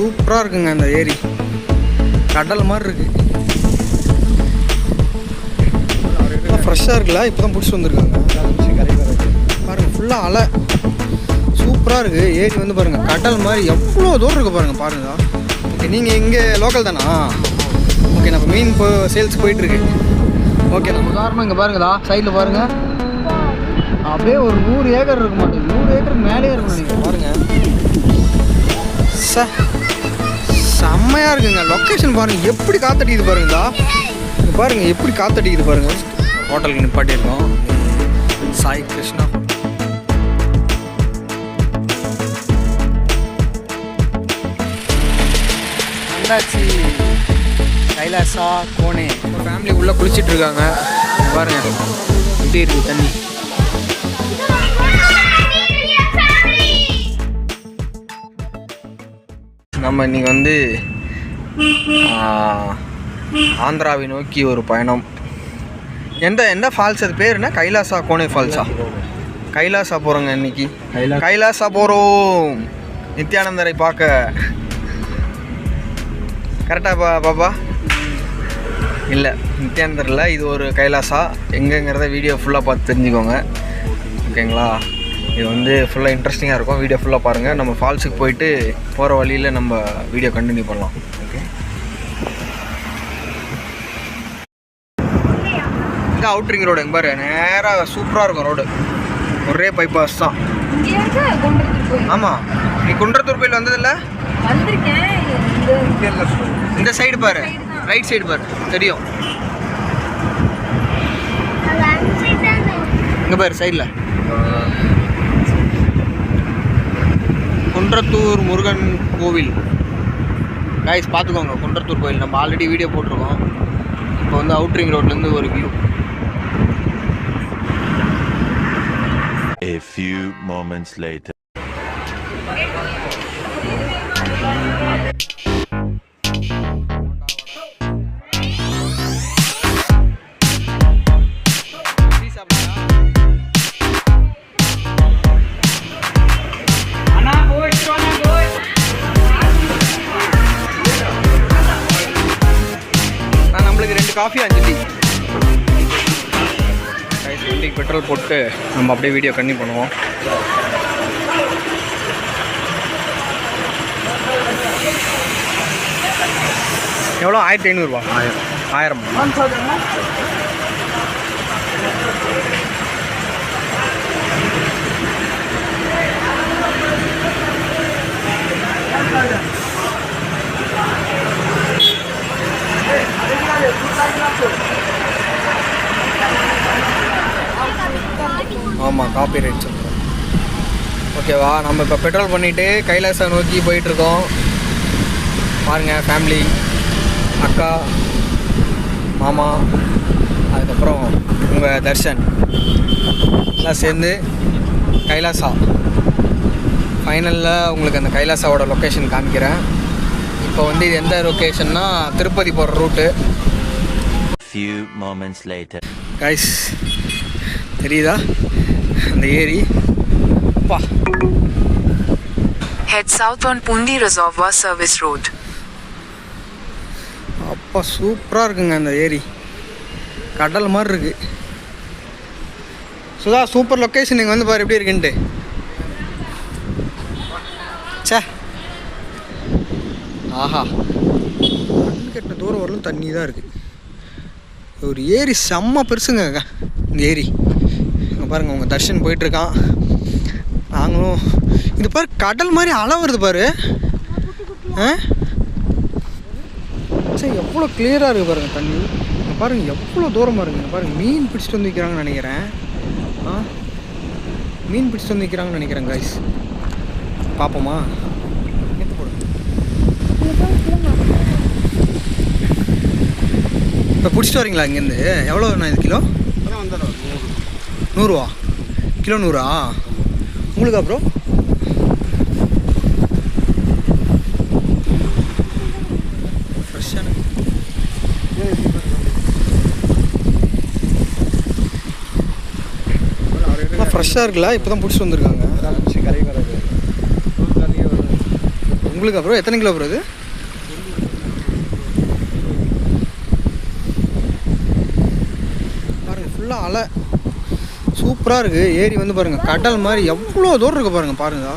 சூப்பராக இருக்குங்க அந்த ஏரி. கடல் மாதிரி இருக்குது. ஃப்ரெஷ்ஷாக இருக்குல்ல, இப்போ தான் பிடிச்சி வந்திருக்காங்க. பாருங்கள், ஃபுல்லாக அலை சூப்பராக இருக்குது. ஏரி வந்து பாருங்கள் கடல் மாதிரி எவ்வளோ தூரம் இருக்குது பாருங்கள். பாருங்கள், ஓகே நீங்கள் இங்கே லோக்கல் தானா? ஓகே, நம்ம மீன் சேல்ஸ் போயிட்டுருக்கு. ஓகே, நம்ம உதாரணம் இங்கே பாருங்கதா சைடில் பாருங்கள், அப்படியே ஒரு 100 ஏக்கர் இருக்க மாட்டேங்குது. 100 ஏக்கருக்கு மேலேயே இருக்கும் நீங்கள் பாருங்கள். செம்மையாக இருக்குங்க லொக்கேஷன். பாருங்கள் எப்படி காத்தடிக்குது பாருங்கதா. இங்கே பாருங்கள் எப்படி காத்தடிக்குது பாருங்கள். ஹோட்டலுக்கு நிப்பாட்டியிருக்கோம், சாய் கிருஷ்ணா. வந்தாச்சு கைலாசா கோனே. ஃபேமிலி உள்ளே குளிச்சுட்டு இருக்காங்க. பாருங்கள் எப்படி இருக்குது தண்ணி. நம்ம இன்றைக்கி வந்து ஆந்திராவை நோக்கி ஒரு பயணம். எந்த ஃபால்ஸ் அது பேர் என்ன? கைலாசா கோனே ஃபால்ஸா? கைலாசா போகிறோங்க இன்றைக்கி. கைலாசா போகிறோம் நித்யானந்தரை பார்க்க. கரெக்டாக பாப்பா? இல்லை, நித்யானந்தர் இல்லை, இது ஒரு கைலாசா. எங்கேங்கிறத வீடியோ ஃபுல்லாக பார்த்து தெரிஞ்சுக்கோங்க, ஓகேங்களா? இது வந்து ஃபுல்லாக இன்ட்ரெஸ்டிங்காக இருக்கும். வீடியோ ஃபுல்லாக பாருங்கள். நம்ம ஃபால்ஸுக்கு போயிட்டு போகிற வழியில் நம்ம வீடியோ கண்டினியூ பண்ணலாம். ஓகே, இந்த அவுட்ரிங் ரோடு எங்கே பாரு, நேராக சூப்பராக இருக்கும் ரோடு. ஒரே பைபாஸ் தான். ஆமாம், நீ குன்றத்தூர் கோயில் வந்ததில்லை? இந்த சைடு பாரு, ரைட் சைடு பாரு, தெரியும். இங்கே பாரு சைடில் குன்றத்தூர் முருகன் கோவில். கைஸ் பார்த்துக்கோங்க, குன்றத்தூர் கோவில் நம்ம ஆல்ரெடி வீடியோ போட்டிருக்கோம். இப்போ வந்து அவுட்ரிங் ரோட்லேருந்து ஒரு view. A few moments later. நம்மளுக்கு 2 காஃபி 5 டீ. வண்டிக்கு பெட்ரோல் போட்டு நம்ம அப்படியே வீடியோ கண்டினியூ பண்ணுவோம். எவ்வளோ? 1500 ரூபா. 1000. ஆமாம், காப்பி ரைட் சொல்கிறோம். ஓகேவா, நம்ம இப்போ பெட்ரோல் பண்ணிவிட்டு கைலாசா நோக்கி போயிட்டுருக்கோம். பாருங்கள், ஃபேமிலி, அக்கா, மாமா, அதுக்கப்புறம் உங்கள் தர்ஷன் எல்லாம் சேர்ந்து கைலாசா. ஃபைனலில் உங்களுக்கு அந்த கைலாசாவோட லொக்கேஷன் காமிக்கிறேன். இப்போ வந்து இது எந்த லொக்கேஷன்னா திருப்பதி போகிற route. Few moments later. Guys தெரியுதா அந்த ஏரி? பா. Head south on Pundi Reservoir Service Road. அப்பா சூப்பராக இருக்குங்க அந்த ஏரி, கடல் மாதிரி இருக்குது. Sudha, super location. நீங்கள் வந்து பாரு எப்படி இருக்குன்ட்டு. சே, ஆஹா, கண் கெட்ட தூரம் வரலும் தண்ணி தான் இருக்குது. ஒரு ஏரி செம்ம பெருசுங்க இந்த ஏரி. இங்கே பாருங்கள், உங்கள் தர்ஷன் போயிட்டுருக்கான். நாங்களும் இது பாரு, கடல் மாதிரி அலை வருது பாரு. சரி, எவ்வளோ கிளியராக இருக்குது பாருங்கள் தண்ணி. இங்கே பாருங்கள் எவ்வளோ தூரமாக இருக்குங்க. பாருங்கள், மீன் பிடிச்சிட்டு வந்து வைக்கிறாங்கன்னு நினைக்கிறேன். மீன் பிடிச்சிட்டு வந்து வைக்கிறாங்கன்னு நினைக்கிறேன் கைஸ். பார்ப்போமா? இப்போ பிடிச்சிட்டு வரீங்களா இங்கேருந்து? எவ்வளோ வேணும் இது கிலோ? 100 ரூபா கிலோ. 100 உங்களுக்கு? அப்புறம் ஃப்ரெஷ்ஷான ஃப்ரெஷ்ஷாக இருக்குல்ல, இப்போ தான் பிடிச்சிட்டு வந்துருக்காங்க. உங்களுக்கு அப்புறம் எத்தனை கிலோ ப்ரோ இது? பாருங்கள் ஃபுல்லாக அலை சூப்பராக இருக்குது. ஏரி வந்து பாருங்கள் கடல் மாதிரி எவ்வளோ தூரம் இருக்குது பாருங்கள். பாருங்க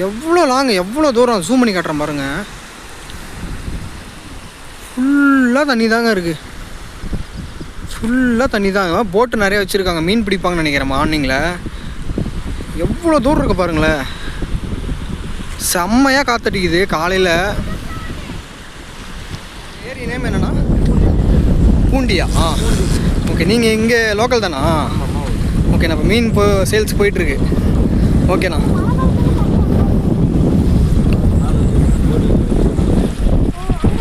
எவ்வளோ லாங்கு, எவ்வளோ தூரம் ஜூம் பண்ணி காட்டுறேன் பாருங்கள். ஃபுல்லாக தண்ணி தாங்க இருக்குது, ஃபுல்லாக தண்ணி தாங்க. போட்டு நிறைய வச்சுருக்காங்க, மீன் பிடிப்பாங்கன்னு நினைக்கிறேன் மார்னிங்கில். எவ்வளோ தூரம் இருக்குது பாருங்களேன். செம்மையாக காத்தடிக்குது காலையில். ஏரி நேம் என்னண்ணா? பூண்டியா? ஓகே. நீங்கள் இங்கே லோக்கல் தானா? ஓகேண்ணா. இப்போ மீன் சேல்ஸ் போயிட்டுருக்கு. ஓகேண்ணா.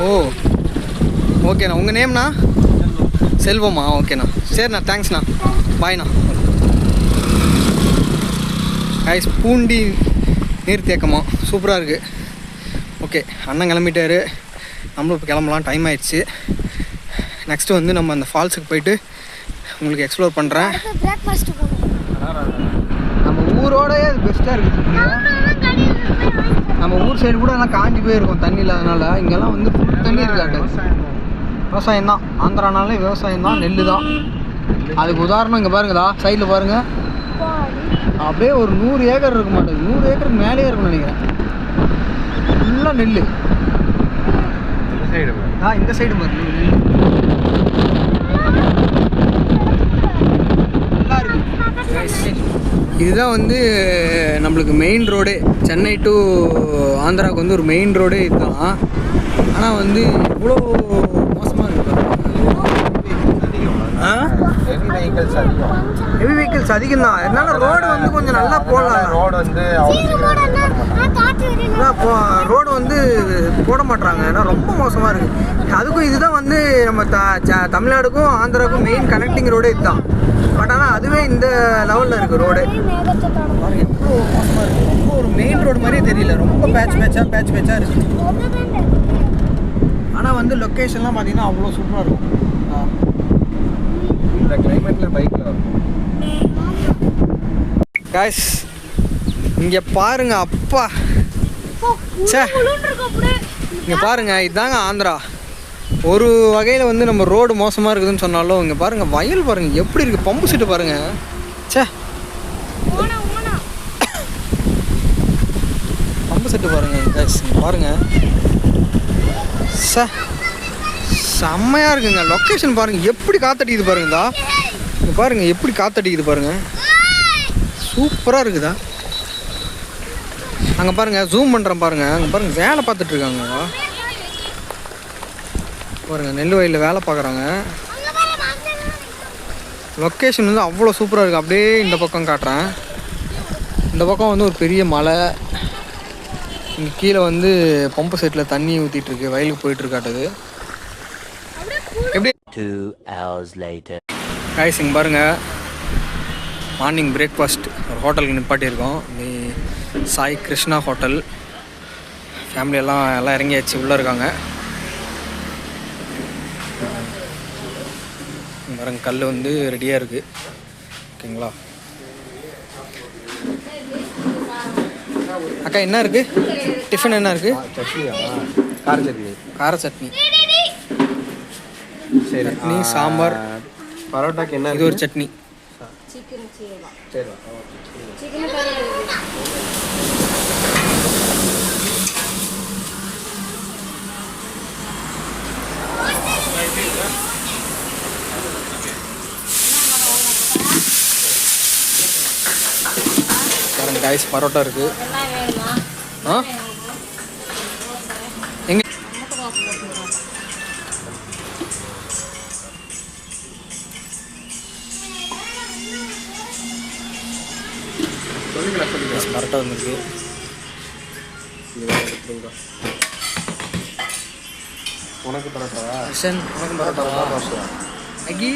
ஓ ஓகேண்ணா. உங்கள் நேம்ண்ணா? செல்வமா? ஓகேண்ணா. சரிண்ணா, தேங்க்ஸ்ண்ணா, பாய்ண்ணா. கைஸ் பூண்டி நீர்த்தேக்கமா சூப்பராக இருக்குது. ஓகே, அண்ணன் கிளம்பிட்டாரு, நம்மளும் இப்போ கிளம்பலாம், டைம் ஆயிடுச்சு. நெக்ஸ்ட்டு வந்து நம்ம அந்த ஃபால்ஸுக்கு போயிட்டு உங்களுக்கு எக்ஸ்ப்ளோர் பண்ணுறேன். நம்ம ஊரோடய அது பெஸ்ட்டாக இருக்குது. நம்ம ஊர் சைடு கூட எல்லாம் காஞ்சி போயிருக்கும் தண்ணி இல்லாதனால. இங்கெல்லாம் வந்து ஃபுல் தண்ணி இருக்காது. விவசாயம் தான், ஆந்திரானாலே விவசாயம் தான், நெல் தான். அதுக்கு உதாரணம் இங்கே பாருங்கதா, சைடில் பாருங்கள், அப்படியே ஒரு 100 ஏக்கர் இருக்க மாட்டேங்குது, 100 ஏக்கருக்கு மேலேயே இருக்கும்னு நினைக்கிறேன். ஃபுல்லாக நெல். இந்த சைடு பாருங்க நெல் நல்லா இருக்கு. இதுதான் வந்து நம்மளுக்கு மெயின் ரோடே. சென்னை டு ஆந்திராவுக்கு வந்து ஒரு மெயின் ரோடே இதுதான். ஆனால் வந்து இவ்வளோ மோசமாக இருக்குது. ஹெவி வெஹிக்கிள்ஸ் அதிகம் தான். அதனால ரோடு வந்து கொஞ்சம் நல்லா போடலாம். ரோடு வந்து போட மாட்டுறாங்க, ஏன்னா ரொம்ப மோசமாக இருக்குது. அதுக்கும் இதுதான் வந்து நம்ம தமிழ்நாடுக்கும் ஆந்திராவுக்கும் மெயின் கனெக்டிங் ரோடே இதுதான். பட் ஆனால் அதுவே இந்த லெவலில் இருக்குது ரோடு. எவ்வளோ மோசமாக இருக்குது. ரொம்ப ஒரு மெயின் ரோடு மாதிரியே தெரியல, ரொம்ப பேட்ச் பேட்சாக இருக்குது. ஆனால் வந்து லொக்கேஷன்லாம் பார்த்தீங்கன்னா அவ்வளோ சூப்பராக இருக்கும். இந்த கிளைமேட்டில் பைக்கில் இருக்கும். காய்ஸ் இங்கே பாருங்க, அப்பா சே, இங்கே பாருங்க, இதுதாங்க ஆந்திரா. ஒரு வகையில் வந்து நம்ம ரோடு மோசமாக இருக்குதுன்னு சொன்னாலும் இங்கே பாருங்கள், வயல் பாருங்கள் எப்படி இருக்குது, பம்பு செட்டு பாருங்கள். சே, பம்பு செட்டு பாருங்கள் காய்ஸ், இங்கே பாருங்கள். சே, செம்மையாக இருக்குங்க. லொக்கேஷன் பாருங்கள் எப்படி காத்தடிக்குது பாருங்கதா. இங்கே பாருங்கள் எப்படி காத்தடிக்குது பாருங்கள், சூப்பராக இருக்குதா. அங்கே பாருங்கள், ஜூம் பண்ணுறேன் பாருங்கள். அங்கே பாருங்கள் வேலை பார்த்துட்ருக்காங்க பாருங்கள், நெல் வயலில் வேலை பார்க்குறாங்க. லொக்கேஷன் வந்து அவ்வளோ சூப்பராக இருக்குது. அப்படியே இந்த பக்கம் காட்டுறேன். இந்த பக்கம் வந்து ஒரு பெரிய மலை, இங்கே கீழே வந்து பம்பு செட்டில் தண்ணி ஊற்றிட்டுருக்கு, வயலுக்கு போயிட்டுருக்காட்டுது. எப்படி 2 hours later. காய்ஸ் இங்கே பாருங்கள், மார்னிங் பிரேக்ஃபாஸ்ட் ஒரு ஹோட்டலுக்கு நிப்பாட்டியிருக்கோம். சாய் கிருஷ்ணா ஹோட்டல். ஃபேமிலியெல்லாம் எல்லாம் இறங்கியாச்சு, உள்ளே இருக்காங்க. பாருங்க, கல் வந்து ரெடியாக இருக்குது. ஓகேங்களா அக்கா, என்ன இருக்குது டிஃபன்? என்ன இருக்குது? சட்னியா? கார சட்னி. கார சட்னி. சரி, சட்னி, சாம்பார். பரோட்டாக்கு என்ன? இது ஒரு சட்னி. சரி, பாருங்க காய்ஸ், பரோட்டா இருக்குது. எங்கே பரோட்டா வந்துருக்கு. உனக்கு பரோட்டாவா? கிருஷ்ணன், உனக்கு பரோட்டாவா? அகி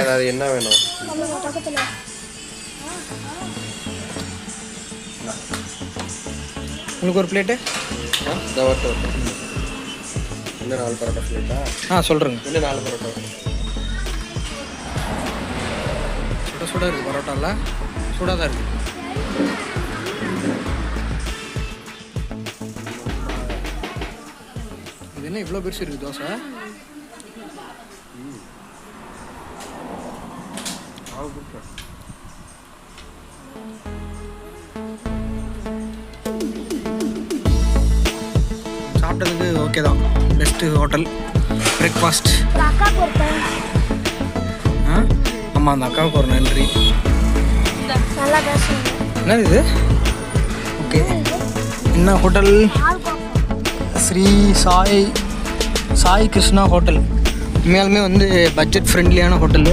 அதாவது என்ன வேணும்? உங்களுக்கு ஒரு பிளேட்டு. இன்னும் 4 பரோட்டா பிளேட்டா? சொல்கிறேங்க. இன்னும் 4 பரோட்டா. சுட சுட இருக்குது பரோட்டாவில், சூடாக தான் இருக்குது. என்ன இவ்வளோ பெருசு இருக்குது தோசை? சாப்பிட்டதுக்கு ஓகே தான். Best hotel breakfast. ஆமாம், அந்த அக்காவுக்கு ஒரு நன்றி. என்னது இது? ஓகே, என்ன ஹோட்டல்? ஸ்ரீ சாய் கிருஷ்ணா ஹோட்டல். உண்மையாலுமே வந்து பட்ஜெட் ஃப்ரெண்ட்லியான ஹோட்டலு.